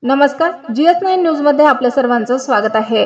नमस्कार, GS9 news मध्ये आपल्या सर्वांचं स्वागत आहे।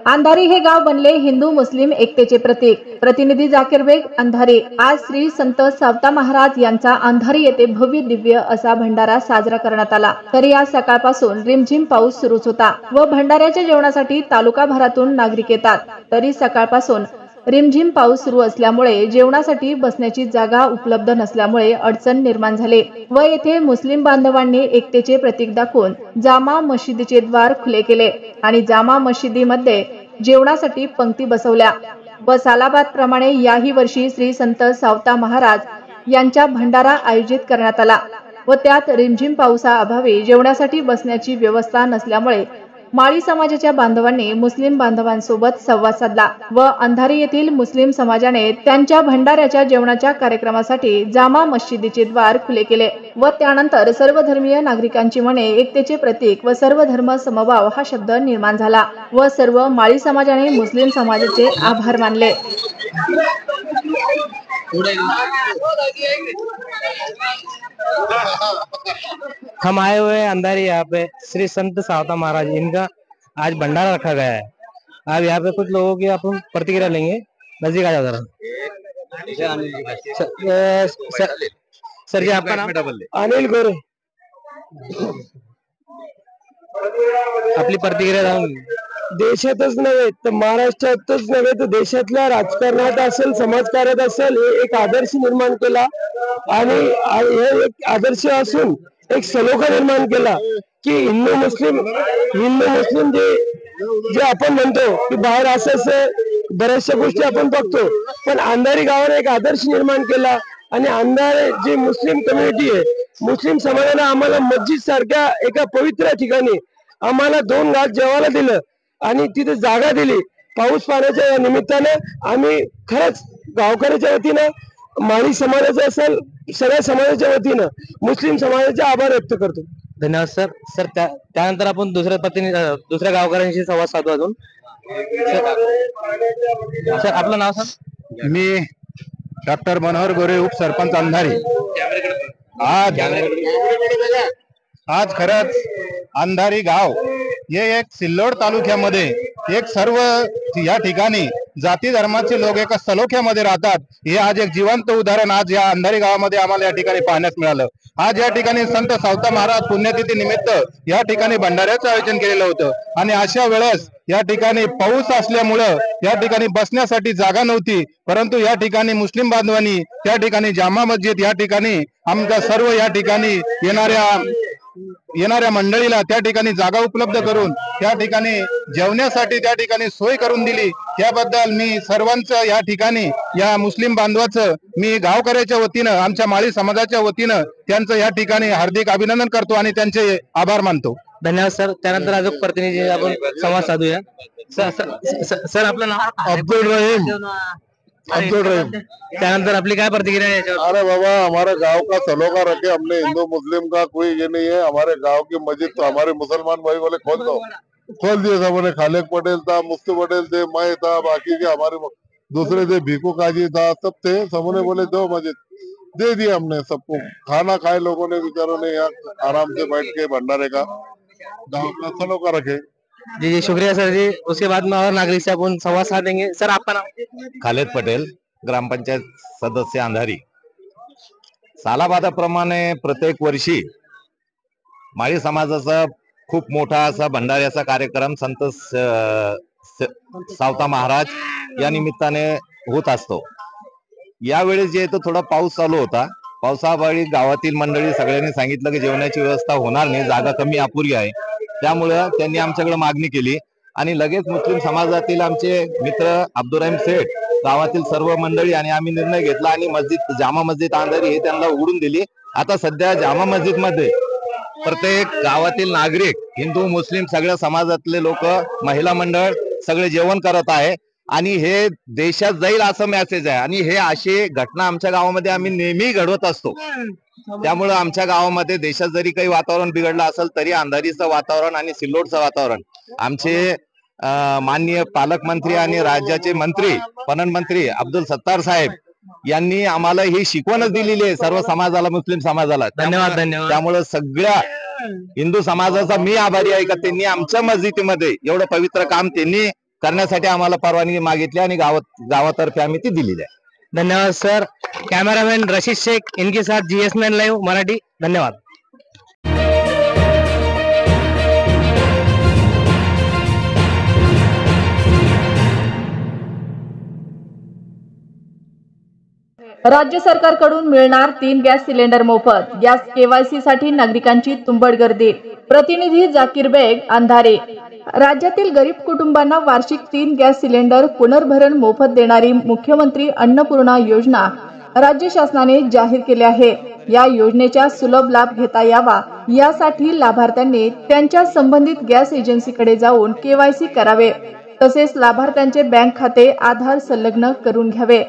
अंधारी हे गाव बनले हिंदू मुस्लिम एकतेचे प्रतीक। प्रतिनिधी जाकीर बेग, अंधारी। आज श्री संत सावता महाराज यांचा अंधारी येथे भव्य दिव्य असा भंडारा साजरा करण्यात आला। तरी आज सकाळपासून रिमझिम पाऊस सुरूच होता व भंडाऱ्याच्या जेवणासाठी तालुकाभरातून नागरिक येतात। तरी सकाळपासून रिमझिम पाऊस सुरू असल्यामुळे जेवणासाठी बसण्याची जागा उपलब्ध नसल्यामुळे अडचण निर्माण झाली व येथे मुस्लिम बांधवांनी एकतेचे प्रतीक दाखवून जामा मशिदीचे द्वार खुले केले आणि जामा मशिदीमध्ये जेवणासाठी पंक्ती बसवल्या व सालाबाद प्रमाणे याही वर्षी श्री संत सावता महाराज यांचा भंडारा आयोजित करण्यात आला व त्यात रिमझिम पावसाअभावी जेवणासाठी बसण्याची व्यवस्था नसल्यामुळे माळी समाजाच्या बांधवांनी मुस्लिम बांधवांसोबत संवाद साधला व अंधारी येथील मुस्लिम समाजाने त्यांच्या भंडाऱ्याच्या जेवणाच्या कार्यक्रमासाठी जामा मशिदीचे द्वार खुले केले व त्यानंतर सर्व धर्मीय नागरिकांची मने एकतेचे प्रतीक व सर्व धर्म समभाव हा शब्द निर्माण झाला व सर्व माळी समाजाने मुस्लिम समाजाचे आभार मानले। हम आए हुए हैं अंधारी, यहाँ पे श्री संत सावता महाराज इनका आज भंडारा रखा गया है। अब यहाँ पे कुछ लोगों की अपन प्रतिक्रिया लेंगे। नजदीक आ जाओ जरा। सर जी, आपका नाम? अनिल गोरे। आपली प्रतिक्रिया जाऊन देशातच नव्हे तर महाराष्ट्रातच नव्हे तर देशातल्या राजकारणात असेल, समाजकार्यात असेल, एक आदर्श निर्माण केला आणि हे एक आदर्श असून एक सलोखा निर्माण केला की हिंदू मुस्लिम जे आपण म्हणतो की बाहेर असं बऱ्याचशा गोष्टी आपण बघतो, पण अंधारी गावाने एक आदर्श निर्माण केला आणि अंधारी जी मुस्लिम कम्युनिटी आहे, मुस्लिम समाजाने आम्हाला मस्जिद सारख्या एका पवित्र ठिकाणी आम्हाला 2 घास जेवायला दिलं आणि तिथे जागा दिली। पाऊस पाण्याच्या निमित्ताने आम्ही खरंच गावकऱ्याच्या वतीनं, माळी समाजाचा असेल, सगळ्या समाजाच्या वतीनं मुस्लिम समाजाचे आभार व्यक्त करतो। धन्यवाद सर। सर त्यानंतर आपण दुसऱ्या गावकऱ्यांशी संवाद साधू अजून। सर आपलं नाव सर? मी डॉक्टर मनोहर गोरे, उपसरपंच अंधारी। आज खरंच अंधारी गाव हे एक सिल्लोड तालुक्यामध्ये एक सर्व या ठिकाणी जाती धर्माचे लोक एका सलोख्यामध्ये राहतात, हे आज एक जिवंत उदाहरण आज या अंधारी गावामध्ये आम्हाला या ठिकाणी पाहण्यास मिळालं। आज या ठिकाणी संत सावता महाराज पुण्यतिथी निमित्त या ठिकाणी भंडाऱ्याचं आयोजन केलेलं होतं आणि अशा वेळेस या ठिकाणी पाऊस असल्यामुळं या ठिकाणी बसण्यासाठी जागा नव्हती, परंतु या ठिकाणी मुस्लिम बांधवांनी त्या ठिकाणी जामा मस्जिद या ठिकाणी आमच्या सर्व या ठिकाणी येणाऱ्या मंडळीला त्या ठिकाणी जागा उपलब्ध करून त्या ठिकाणी जेवण्यासाठी त्या ठिकाणी सोय करून दिली। त्याबद्दल मी सर्वांचं या ठिकाणी या मुस्लिम बांधवाचं मी गावकऱ्याच्या वतीनं, आमच्या माळी समाजाच्या वतीनं त्यांचं या ठिकाणी हार्दिक अभिनंदन करतो आणि त्यांचे आभार मानतो। धन्यवाद सर। त्यानंतर अजून प्रतिनिधी आपण संवाद साधूया। सर आपलं नाव? अब्दुल रहीम। त्यानंतर आपली काय प्रतिक्रिया है? अरे बाबा, हमारे गांव का सलोखा रखे, हमने हिंदू मुस्लिम का कोई ये नहीं है। हमारे गांव की मस्जिद तो हमारे मुसलमान भाई बोले खोल दिए सबने। खालिक पटेल था, मुफ्ती पटेल थे, मैं था, बाकी के हमारे दूसरे थे, भीखू काजी था, सब थे। सबने बोले दो मस्जिद, दे दिया हमने सबको। खाना खाए लोगों ने, बेचारों ने यहाँ आराम से बैठ के भंडारे का गाँव का सलोखा रखे। जी शुक्रिया सर जी। उसके बाद में और नागरिक से अपन संवाद साधेंगे। सर आपका नाम? खालिद पटेल, ग्रामपंचायत सदस्य अंधारी। सालाबादाप्रमाणे प्रत्येक वर्षी माळी समाजाचा खूप मोठा असा भंडाऱ्याचा कार्यक्रम संत सावता महाराज या निमित्ताने होत असतो। यावेळेस जे तो थोडा पाऊस चालू होता, पावसाअभावी गावातील मंडळी सगळ्यांनी सांगितलं की जेवणाची व्यवस्था होणार नाही, जागा कमी अपुरी आहे। त्यामुळे त्यांनी आमच्याकडे मागणी केली आणि लगेच मुस्लिम समाजातील आमचे मित्र अब्दुल शेठ, गावातील सर्व मंडळी आणि आम्ही निर्णय घेतला आणि जामा मस्जिद अंधारी हे त्यांना उघडून दिली। आता सध्या जामा मस्जिद मध्ये प्रत्येक गावातील नागरिक, हिंदू मुस्लिम सगळ्या समाजातले लोक, महिला मंडळ सगळे जेवण करत आहे आणि हे देशात जाईल असं मेसेज आहे आणि हे अशी घटना आमच्या गावामध्ये आम्ही नेहमी घडवत असतो। त्यामुळे आमच्या गावामध्ये देशात जरी काही वातावरण बिघडलं असेल तरी अंधारीचं वातावरण आणि सिल्लोडचं वातावरण आमचे माननीय पालकमंत्री आणि राज्याचे मंत्री पणन मंत्री अब्दुल सत्तार साहेब यांनी आम्हाला ही शिकवणच दिलेली आहे सर्व समाजाला, मुस्लिम समाजाला। धन्यवाद धन्यवाद। त्यामुळे सगळ्या हिंदू समाजाचा मी आभारी आहे का त्यांनी आमच्या मस्जिदीमध्ये एवढं पवित्र काम त्यांनी करण्यासाठी आम्हाला परवानगी मागितली आणि गावातर्फे आम्ही ती दिलेली आहे. धन्यवाद सर. कैमरामैन रशीद शेख इनके साथ GS9 लाइव मराठी. धन्यवाद. राज्य सरकारकडून मिळणार 3 गॅस सिलेंडर मोफत. गॅस केवायसी साठी नागरिकांची तुंबड गर्दी. प्रतिनिधी जाकीर बेग, अंधारे. राज्यातील गरीब कुटुंबांना वार्षिक 3 गॅस सिलेंडर पुनर्भरण मोफत देणारी मुख्यमंत्री अन्नपूर्णा योजना राज्य शासनाने जाहीर केली आहे. या योजनेचा सुलभ लाभ घेता यावा यासाठी लाभार्थ्यांनी त्यांच्या संबंधित गॅस एजन्सीकडे जाऊन केवायसी करावे. तसेच लाभार्थ्यांचे बँक खाते आधार संलग्न करून घ्यावे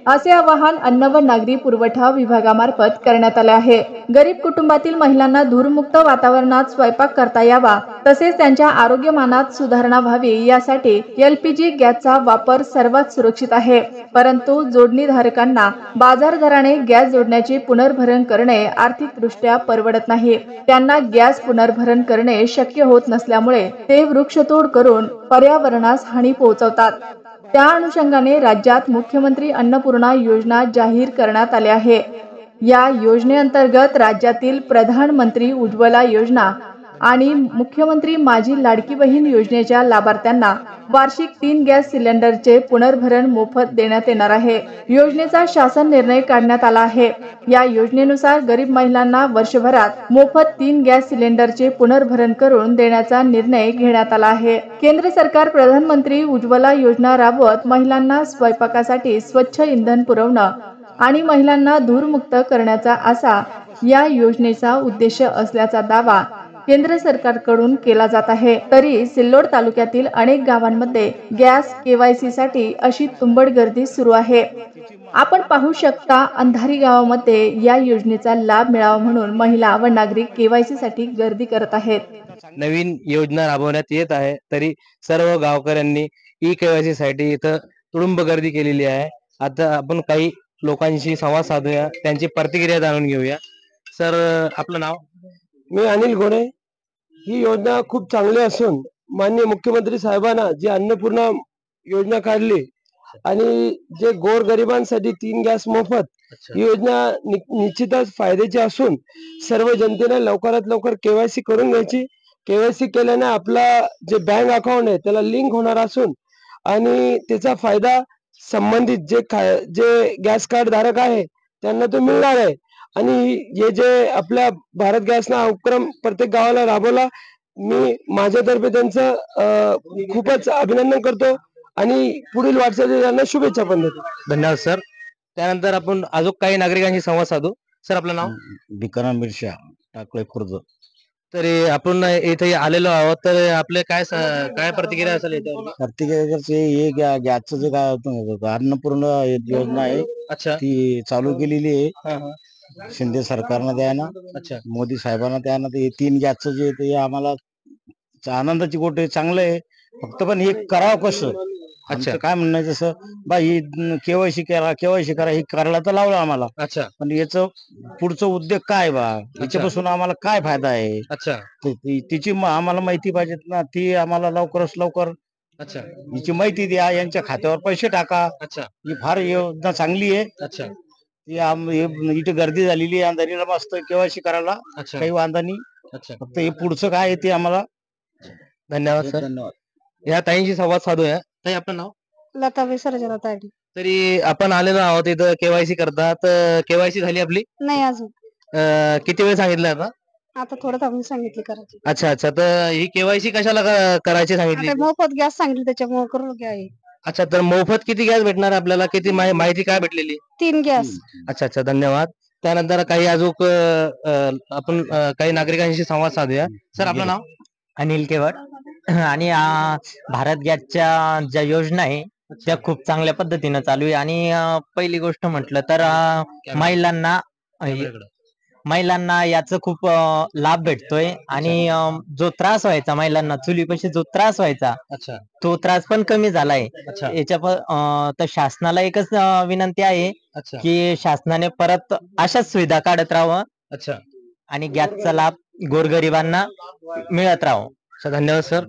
असे आवाहन अन्न व नागरी पुरवठा विभागामार्फत करण्यात आले आहे. गरीब कुटुंबातील महिलांना धूरमुक्त वातावरणात स्वयंपाक करता यावा तसेच त्यांच्या आरोग्यमानात सुधारणा व्हावी यासाठी LPG गॅसचा वापर सर्वात सुरक्षित आहे. परंतु जोडणीधारकांना बाजार दराने गॅस जोडण्याचे पुनर्भरण करणे आर्थिकदृष्ट्या परवडत नाही. त्यांना गॅस पुनर्भरण करणे शक्य होत नसल्यामुळे ते वृक्षतोड करून पर्यावरणास हानी पोहोचवतात. त्या अनुषंगाने राज्यात मुख्यमंत्री अन्नपूर्णा योजना जाहीर करण्यात आली आहे. या योजनेअंतर्गत राज्यातील प्रधानमंत्री उज्ज्वला योजना आणि मुख्यमंत्री माझी लाडकी बहीण योजनेच्या लाभार्थ्यांना वार्षिक 3 गॅस सिलेंडरचे पुनर्भरण मोफत देण्यात येणार आहे. योजनेचा शासन निर्णय काढण्यात आला आहे. या योजनेनुसार गरीब महिलांना वर्षभरात मोफत 3 गॅस सिलेंडरचे पुनर्भरण करून देण्याचा निर्णय घेण्यात आला आहे. केंद्र सरकार प्रधानमंत्री उज्ज्वला योजना राबवत महिलांना स्वयंपाकासाठी स्वच्छ इंधन पुरवणं आणि महिलांना धूरमुक्त करण्याचा असा या योजनेचा उद्देश असल्याचा दावा केंद्र सरकारकडून केला जात आहे. तरी सिल्लोड तालुक्यातील अनेक गावांमध्ये गॅस केवायसी साठी अशी तुंबड गर्दी सुरू आहे. आपण पाहू शकता अंधारी गावामध्ये या योजनेचा लाभ मिळावा म्हणून महिला व नागरिक केवायसी साठी गर्दी करत आहेत. नवीन योजना राबवण्यात येत आहे तरी सर्व गावकऱ्यांनी KYC साठी इथं तुडुंब गर्दी केलेली आहे. आता आपण काही लोकांशी संवाद साधूया, त्यांची प्रतिक्रिया जाणून घेऊया. सर, आपलं नाव? मी अनिल घोडे. ही योजना खूप चांगली असून माननीय मुख्यमंत्री साहेबांना जी अन्नपूर्णा योजना काढली आणि जे गोरगरिबांसाठी 3 गॅस मोफत ही योजना निश्चितच फायद्याची असून सर्व जनतेने लवकरात लवकर KYC करून घ्यायची. KYC केल्याने आपला जे बँक अकाउंट आहे त्याला लिंक होणार असून आणि त्याचा फायदा संबंधित जे गॅस कार्ड धारक आहे त्यांना तो मिळणार आहे. आणि हे जे आपल्या भारत गॅसना उपक्रम प्रत्येक गावाला राबवला, मी माझ्यातर्फे त्यांचं खूपच अभिनंदन करतो आणि पुढील वाटचाली त्यांना शुभेच्छा पण देतो. धन्यवाद सर. त्यानंतर आपण अजून काही नागरिकांशी संवाद साधू. सर, आपलं नाव? भिकाना मिरशा, टाकळे खुर्द. तरी आपण इथे आलेलो आहोत तर आपले काय प्रतिक्रिया असेल याच्यावर? प्रत्येकाचे हे गॅसचं जे काय अन्नपूर्णा योजना आहे अच्छा. ती चालू केलेली आहे. हा, हा. शिंदे सरकारनं द्या ना, अच्छा. मोदी साहेबांना द्या ना. ते 3 गॅसचं जे ते आम्हाला आनंदाची गोष्ट आहे, चांगलं आहे. फक्त पण हे करावं कसं? अच्छा. काय म्हणणं आहे जसं बा ही KYC करा ही करायला तर लावलं आम्हाला. अच्छा. पण याचं पुढचं उद्योग काय बा, याच्यापासून आम्हाला काय फायदा आहे? अच्छा. तिची आम्हाला माहिती पाहिजे ना, ती आम्हाला लवकरात लवकर अच्छा. हिची माहिती द्या, यांच्या खात्यावर पैसे टाका. अच्छा. ही फार योजना चांगली आहे. अच्छा. इथे गर्दी झालेली आहे अंधारीला मस्त KYC करायला. अच्छा. काही वांधा नाही. अच्छा. फक्त हे पुढचं काय आहे ते आम्हाला. धन्यवाद सर. धन्यवाद. या ताईंशी संवाद साधूया. ताई, आपलं नाव? लता विसर्जन ताडी. तरी आपण आलेलो आहोत इथं KYC करता, तर KYC झाली आपली? नाही अजून, किती वेळ सांगितलं आता? आता थोडं थांबून सांगितली करायची. अच्छा अच्छा. तर ही KYC कशाला करायची सांगितली? आता मोफत गॅस सांगितली त्याच्यामुळे करू घ्या. अच्छा. तर मोफत किती गॅस भेटणार आपल्याला? किती माहिती काय भेटलेली? 3 गॅस. अच्छा अच्छा. धन्यवाद. त्यानंतर काही अजून आपण काही नागरिकांशी संवाद साधूया. सर, आपलं नाव? अनिल केवड. आणि भारत गॅसच्या ज्या योजना आहे त्या खूप चांगल्या पद्धतीनं चालू आहे. आणि पहिली गोष्ट म्हटलं तर महिलांना याचा खूप लाभ भेटतोय. आणि जो त्रास व्हायचा महिलांना चुलीपाशी जो त्रास व्हायचा, अच्छा, तो त्रास पण कमी झालाय. अच्छा. याच्या तर शासनाला एकच विनंती आहे अच्छा. की शासनाने परत अशाच सुविधा काढत राहावं अच्छा. आणि गॅसचा लाभ गोरगरिबांना मिळत राहो. धन्यवाद सर.